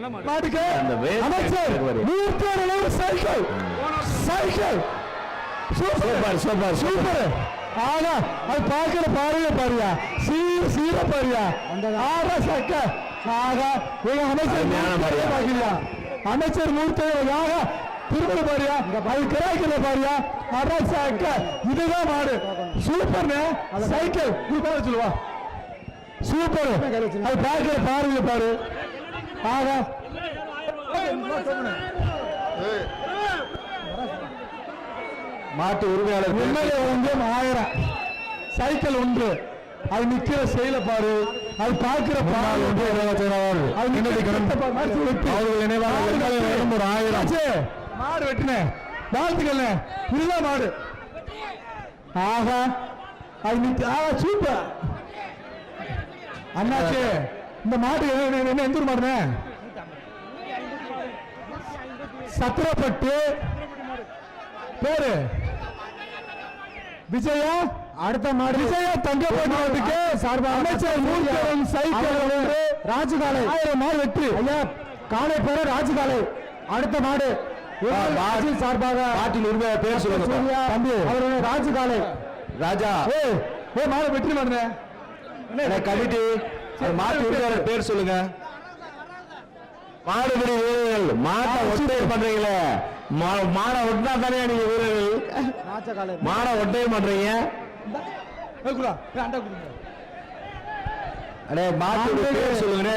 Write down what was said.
மாட்டுக்கு அமைச்சர் cycle cycle super super super. ஆனா அது பார்க்கிற பாருங்க பாருயா சீர பாருயா ஆறா சக்க ஆகா எங்க அமைச்சர் பாக்கியா அமைச்சர் மூர்த்தியாக திரும்ப பாரியா அது கிராய்க்கல பாரியா ஆறா சக்க இதுதான் மாடு சூப்பர்னு சைக்கிள் நீ பாரு சொல்லுவா சூப்பர். அது பார்க்கிற பாருங்க பாரு ஆகா மாட்டு உரிமையாளர் எம்எல்ஏ வந்து 1000 சைக்கிள் ஒன்று அது நிக்கிற செயல பாரு அது பார்க்கிற பாரு ஒரு 1000 மாடு வெட்டின வாழ்த்துக்கள் இதுதான் மாடு ஆகா அது நிக்க ஆகா சூப்பர் அண்ணாச்சி இந்த மாடு என்ன எந்த ஊர் மாடுனே சத்திரப்பட்டு பேரு விஜயா அடுத்த மாடு விஜயா தங்கப்பட்டு சார்பாக அமைச்சர் மூர்த்தியன் சைக்கிள் ராஜகாலை 1000 மாடு வெற்றி ஐயா காலை பேரு ராஜகாலை அடுத்த மாடு ராஜி சார்பாக மாட்டின் உரிமை பேர் சொல்லுங்க தம்பி அவருடைய ராஜகாலை ராஜா ஏ மாடு வெற்றி மாடுனே கமிட்டி மாட்டு உரிமையாளர் பேர் சொல்லுங்க. மாடுபிடி வீரர்கள் மாட்டை ஒட்டை பண்றீங்களே மாடை ஒட்டினா தானே நீங்க வீரர்கள் மாடை ஒட்டை பண்றீங்க மாட்டு பேர் சொல்லுங்க.